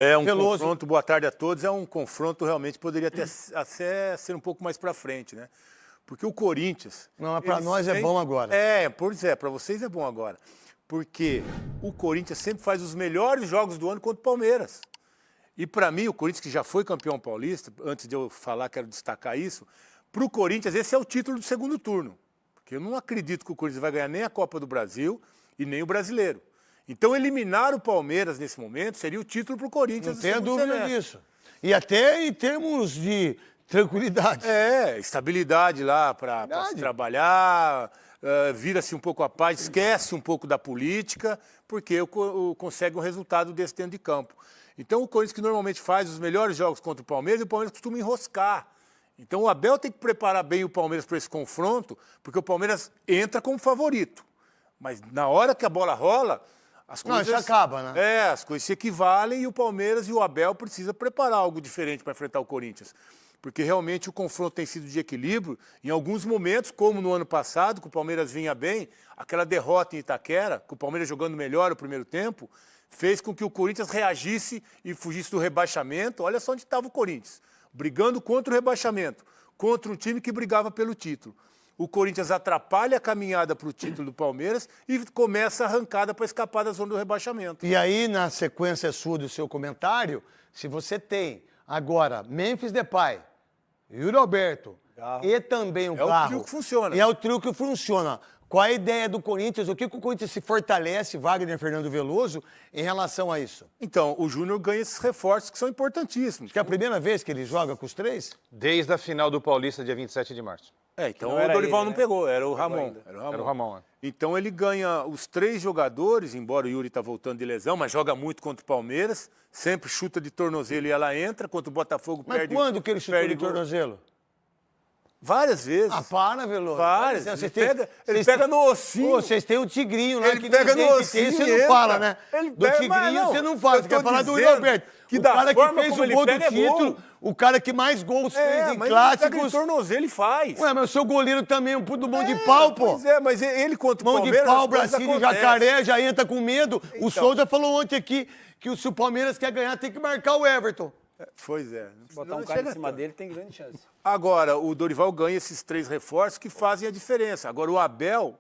É um Veloso. confronto, boa tarde a todos, é um confronto realmente poderia até ser um pouco mais para frente, né? Porque o Corinthians... Não, para nós é bom agora. Pois é, para vocês é bom agora. Porque o Corinthians sempre faz os melhores jogos do ano contra o Palmeiras. E para mim, o Corinthians, que já foi campeão paulista, antes de eu falar, quero destacar isso, para o Corinthians esse é o título do segundo turno. Porque eu não acredito que o Corinthians vai ganhar nem a Copa do Brasil e nem o Brasileiro. Então, eliminar o Palmeiras nesse momento seria o título para o Corinthians. Não tenho dúvida disso. E até em termos de tranquilidade. Estabilidade lá para se trabalhar, vira-se um pouco a paz, esquece um pouco da política, porque consegue um resultado desse dentro de campo. Então, o Corinthians que normalmente faz os melhores jogos contra o Palmeiras, e o Palmeiras costuma enroscar. Então, o Abel tem que preparar bem o Palmeiras para esse confronto, porque o Palmeiras entra como favorito. Mas na hora que a bola rola... As coisas, isso acaba, né? As coisas se equivalem e o Palmeiras e o Abel precisam preparar algo diferente para enfrentar o Corinthians. Porque realmente o confronto tem sido de equilíbrio. Em alguns momentos, como no ano passado, que o Palmeiras vinha bem, aquela derrota em Itaquera, com o Palmeiras jogando melhor o primeiro tempo, fez com que o Corinthians reagisse e fugisse do rebaixamento. Olha só onde estava o Corinthians, brigando contra o rebaixamento, contra um time que brigava pelo título. O Corinthians atrapalha a caminhada para o título do Palmeiras e começa a arrancada para escapar da zona do rebaixamento. E aí, na sequência sua do seu comentário, se você tem agora Memphis Depay, Yuri Alberto e também o Garro... É o trio que funciona. E é o trio que funciona. Qual é a ideia do Corinthians? O que o Corinthians se fortalece, Wagner e Fernando Veloso, em relação a isso? Então, o Júnior ganha esses reforços que são importantíssimos. Que é a primeira vez que ele joga com os três? Desde a final do Paulista, dia 27 de março. Então o Dorival não pegou, era o Ramon. Era o Ramon. Então ele ganha os 3 jogadores, embora o Yuri está voltando de lesão, mas joga muito contra o Palmeiras, sempre chuta de tornozelo e ela entra, contra o Botafogo perde... Mas quando que ele chutou de tornozelo? Várias vezes. Para, Veloso. Várias. Ele pega no ossinho. Vocês têm o Tigrinho lá. Ele pega no ossinho. Você não fala, né? Do Tigrinho você não fala. Você quer falar do Yuri Alberto. O cara que fez o gol do título, o cara que mais gols fez em clássicos. Ele pega de tornozelo e faz. Ué, mas o seu goleiro também é um puto mão de pau, pô. Pois é, mas ele contra o Palmeiras... Mão de pau, Brasília, Jacaré, já entra com medo. O Souza falou ontem aqui que se o Palmeiras quer ganhar, tem que marcar o Everton. Pois é. Botar um cara em cima dele tem grande chance. Agora, o Dorival ganha esses 3 reforços que fazem a diferença. Agora, o Abel,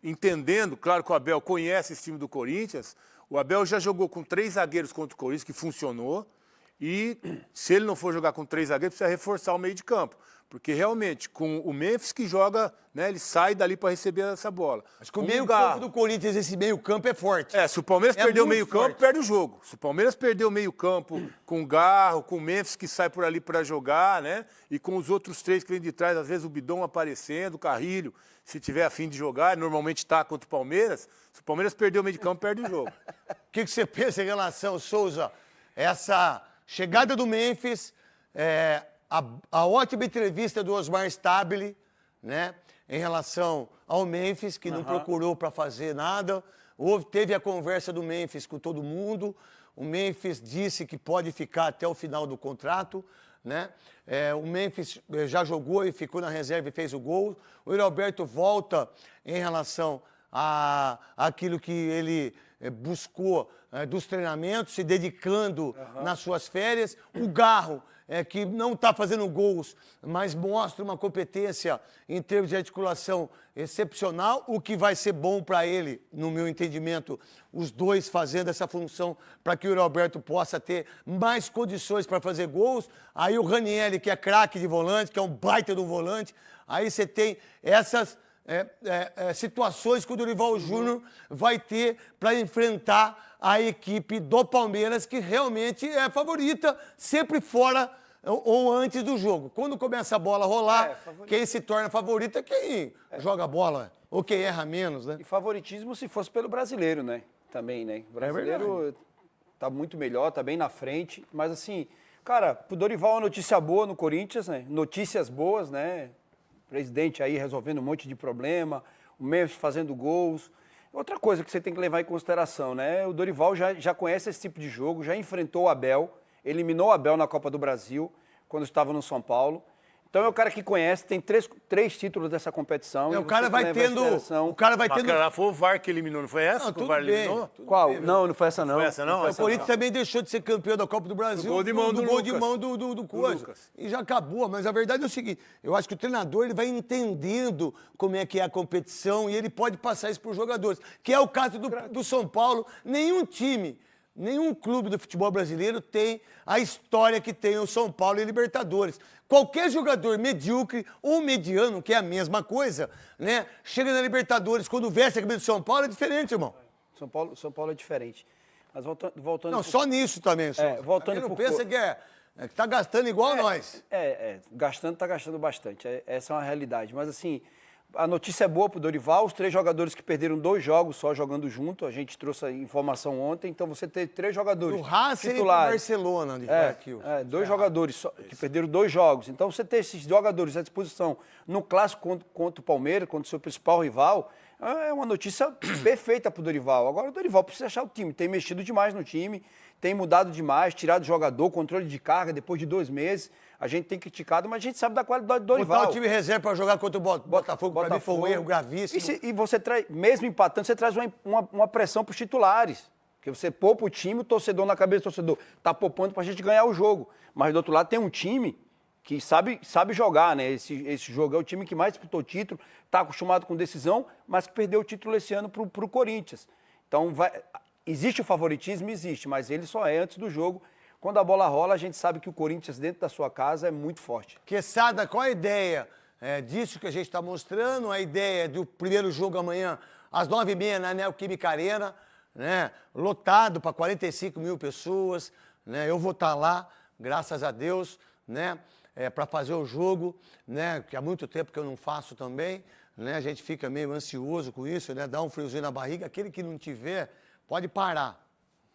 entendendo, claro que o Abel conhece esse time do Corinthians, o Abel já jogou com 3 zagueiros contra o Corinthians, que funcionou, e se ele não for jogar com 3 zagueiros, precisa reforçar o meio de campo. Porque realmente, com o Memphis que joga, né, ele sai dali para receber essa bola. Acho que o meio-campo do Corinthians, esse meio-campo é forte. Se o Palmeiras perder o meio-campo, perde o jogo. Se o Palmeiras perder o meio-campo com o Garro, com o Memphis que sai por ali para jogar, né, e com os outros 3 que vêm de trás, às vezes o Bidon aparecendo, o Carrilho, se tiver a fim de jogar, normalmente está contra o Palmeiras. Se o Palmeiras perder o meio de campo, perde o jogo. O que você pensa em relação, Souza, essa chegada do Memphis, a ótima entrevista do Osmar Stabile, né, em relação ao Memphis, que não procurou para fazer nada. Teve a conversa do Memphis com todo mundo. O Memphis disse que pode ficar até o final do contrato, né? O Memphis já jogou e ficou na reserva e fez o gol. O Yuri Alberto volta em relação àquilo que ele buscou dos treinamentos, se dedicando nas suas férias. O Garro, que não está fazendo gols, mas mostra uma competência em termos de articulação excepcional, o que vai ser bom para ele, no meu entendimento, os dois fazendo essa função para que o Yuri Alberto possa ter mais condições para fazer gols. Aí o Ranieri, que é craque de volante, que é um baita do volante. Aí você tem essas situações que o Dorival Júnior vai ter para enfrentar a equipe do Palmeiras, que realmente é favorita, sempre fora ou antes do jogo. Quando começa a bola a rolar, quem se torna favorito é quem joga bola, ou quem erra menos, né? E favoritismo se fosse pelo brasileiro, né? Também, né? O brasileiro tá muito melhor, tá bem na frente, mas assim, cara, pro Dorival é uma notícia boa no Corinthians, né? Notícias boas, né? O presidente aí resolvendo um monte de problema, o Memphis fazendo gols. Outra coisa que você tem que levar em consideração, né? O Dorival já conhece esse tipo de jogo, já enfrentou o Abel, eliminou o Abel na Copa do Brasil, quando estava no São Paulo. Então é o cara que conhece, tem três títulos dessa competição. É, e o cara você vai leva em tendo. consideração- O cara vai Mas tendo. aquela lá foi o VAR que eliminou, não foi essa Não, que o tudo VAR bem. eliminou? Qual? Não foi essa não. Foi essa não? O Essa Corinthians também deixou de ser campeão da Copa do Brasil. gol de mão do gol de Lucas. mão do coisa. Lucas. E já acabou. Mas a verdade é o seguinte: eu acho que o treinador ele vai entendendo como é que é a competição e ele pode passar isso para os jogadores. Que é o caso do São Paulo. Nenhum time, nenhum clube do futebol brasileiro tem a história que tem o São Paulo e Libertadores. Qualquer jogador medíocre ou mediano, que é a mesma coisa, né? Chega na Libertadores, quando veste a camisa do São Paulo, é diferente, irmão. São Paulo é diferente. Mas voltando Não, pro- só nisso também. Souza. voltando Também não pro pensa que tá gastando igual nós. tá gastando bastante. Essa é uma realidade. Mas assim, a notícia é boa pro Dorival, os 3 jogadores que perderam 2 jogos só jogando junto, a gente trouxe a informação ontem, então você tem 3 jogadores Do Racing e do titulares. Barcelona, de Guayaquil. 2 jogadores só, que perderam 2 jogos. Então você ter esses jogadores à disposição no clássico contra o Palmeiras, contra o seu principal rival, é uma notícia perfeita pro Dorival. Agora o Dorival precisa achar o time, tem mexido demais no time, tem mudado demais, tirado jogador, controle de carga depois de 2 meses. A gente tem criticado, mas a gente sabe da qualidade do Dorival. Botar o time reserva para jogar contra o Botafogo, para mim foi um erro gravíssimo. E você traz, mesmo empatando, você traz uma pressão para os titulares. Porque você poupa o time, o torcedor na cabeça do torcedor tá poupando para a gente ganhar o jogo. Mas do outro lado tem um time que sabe jogar, né? Esse jogo é o time que mais disputou o título, está acostumado com decisão, mas que perdeu o título esse ano para o Corinthians. Então, existe o favoritismo? Existe, mas ele só é antes do jogo. Quando a bola rola, a gente sabe que o Corinthians, dentro da sua casa, é muito forte. Quesada, qual a ideia disso que a gente está mostrando? A ideia do primeiro jogo amanhã, às 9h30, na Neoquímica Arena, né? Lotado para 45 mil pessoas. Né? Eu vou estar lá, graças a Deus, né? Para fazer o jogo, né? Que há muito tempo que eu não faço também. Né? A gente fica meio ansioso com isso, né? Dá um friozinho na barriga. Aquele que não tiver, pode parar.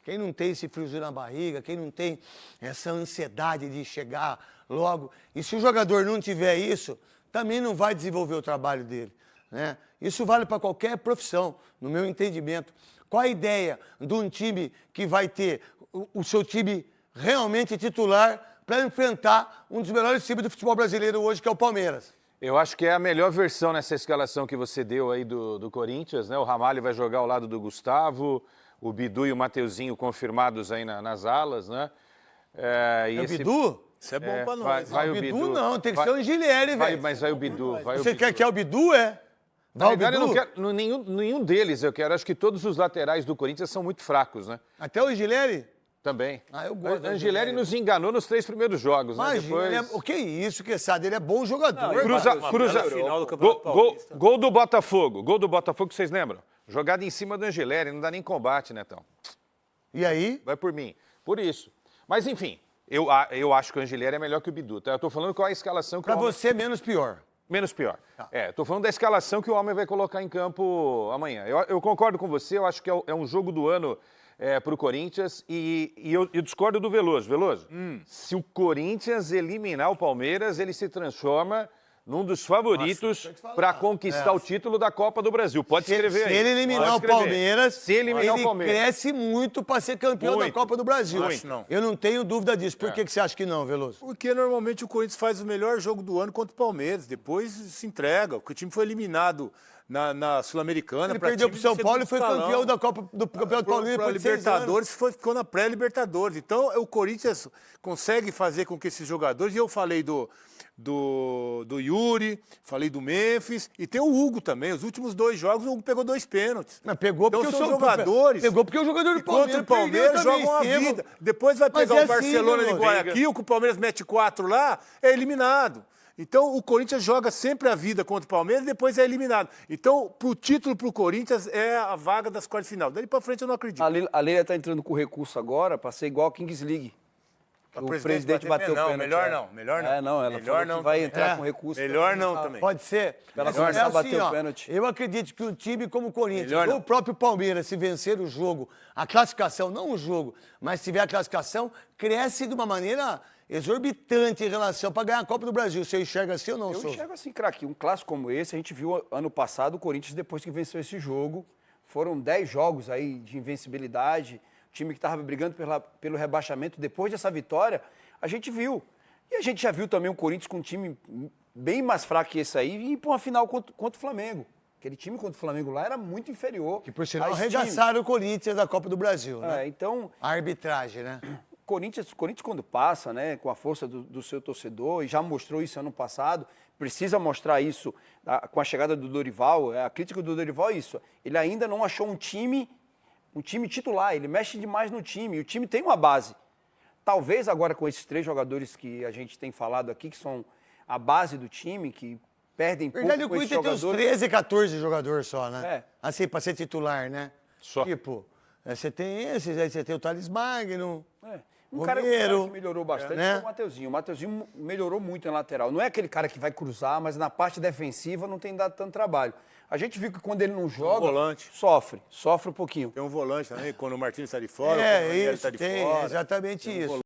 Quem não tem esse friozinho na barriga, quem não tem essa ansiedade de chegar logo. E se o jogador não tiver isso, também não vai desenvolver o trabalho dele. Né? Isso vale para qualquer profissão, no meu entendimento. Qual a ideia de um time que vai ter o seu time realmente titular para enfrentar um dos melhores times do futebol brasileiro hoje, que é o Palmeiras? Eu acho que é a melhor versão nessa escalação que você deu aí do Corinthians, né? O Ramalho vai jogar ao lado do Gustavo, o Bidu e o Mateuzinho confirmados aí nas alas, né? O Bidu? Isso é bom pra nós. vai o o Bidu Bidu. não, tem que ser o Angelieri, velho. Mas vai o Bidu. Você quer que é o Bidu, é? Na Vai o verdade, eu não Bidu? quero nenhum deles eu quero. Acho que todos os laterais do Corinthians são muito fracos, né? Até o Angelieri? Também. Eu gosto do Angeleri nos enganou nos 3 primeiros jogos, né? Imagina, o que é isso, Quesada? Ele é bom jogador. Cruza. Final do Campeonato Gol Paulista. do Botafogo. Gol do Botafogo, vocês lembram? Jogada em cima do Angeleri, não dá nem combate, Netão. E aí? Vai por mim. Por isso. Mas, enfim, eu acho que o Angeleri é melhor que o Bidu, tá? Eu tô falando qual é a escalação que Pra o homem... você, menos pior. Menos pior. Tô falando da escalação que o homem vai colocar em campo amanhã. Eu concordo com você, eu acho que é um jogo do ano para o Corinthians e eu discordo do Veloso. Veloso, se o Corinthians eliminar o Palmeiras, ele se transforma num dos favoritos para conquistar o título da Copa do Brasil. Pode escrever aí. Se ele eliminar Pode o escrever. Palmeiras, Se eliminar ele o Palmeiras. cresce muito para ser campeão da Muito. Copa do Brasil. Acho não. Eu não tenho dúvida disso. Por que você acha que não, Veloso? Porque normalmente o Corinthians faz o melhor jogo do ano contra o Palmeiras, depois se entrega, porque o time foi eliminado na Sul-Americana. Ele pra perdeu time pro São de Paulo e segundo foi escalão. campeão da Copa do Campeonato Paulista Para depois de 6 anos. Libertadores, ficou na pré-Libertadores. Então, o Corinthians consegue fazer com que esses jogadores, e eu falei do Yuri, falei do Memphis, e tem o Hugo também. Os últimos 2 jogos, o Hugo pegou 2 pênaltis. Mas pegou Então porque são o jogadores. Pegou porque o jogador do E contra Palmeiras o Palmeiras perdeu também, jogam a Estevão. vida. Depois vai Mas pegar é o Barcelona assim, de meu Guayaquil, que o Palmeiras mete 4 lá, é eliminado. Então, o Corinthians joga sempre a vida contra o Palmeiras e depois é eliminado. Então, pro título pro Corinthians é a vaga das quartas de final. Daí pra frente eu não acredito. A Leila está entrando com recurso agora para ser igual a Kings League. O presidente bateu o pênalti. melhor não, melhor não. Não, ela melhor falou não que vai também. entrar com recurso. Melhor não também. Pode ser. Ela Mas começar a bater o ó, pênalti. Eu acredito que um time como o Corinthians, Melhor ou não. o próprio Palmeiras, se vencer o jogo, a classificação, não o jogo, mas se tiver a classificação, cresce de uma maneira exorbitante em relação para ganhar a Copa do Brasil. Você enxerga assim ou não, Eu Souza? enxergo assim, craque, um clássico como esse, a gente viu ano passado o Corinthians, depois que venceu esse jogo, foram 10 jogos aí de invencibilidade, o time que estava brigando pelo rebaixamento, depois dessa vitória, a gente viu E a gente já viu também o Corinthians com um time bem mais fraco que esse aí e ir para uma final contra o Flamengo. Aquele time contra o Flamengo lá era muito inferior. Que por sinal a esse time. arregaçaram o Corinthians da Copa do Brasil, né? Então, A arbitragem, né? Corinthians quando passa, né, com a força do seu torcedor, e já mostrou isso ano passado, precisa mostrar isso com a chegada do Dorival. A crítica do Dorival é isso. Ele ainda não achou um time titular, ele mexe demais no time, e o time tem uma base. Talvez agora com esses 3 jogadores que a gente tem falado aqui, que são a base do time, que perdem pouco Verdade, o com esses Corinthians tem uns jogadores. 13, 14 jogadores só, né? É. Assim, pra ser titular, né? Só. Tipo, você tem esses, aí você tem o Thales Magno, Um cara Romero, que melhorou bastante né? foi o Mateuzinho. O Mateuzinho melhorou muito em lateral. Não é aquele cara que vai cruzar, mas na parte defensiva não tem dado tanto trabalho. A gente viu que quando ele não joga, volante. sofre um pouquinho. Tem um volante também, quando o Martins está de fora, quando o É, Ranieri isso, está de tem fora. exatamente isso.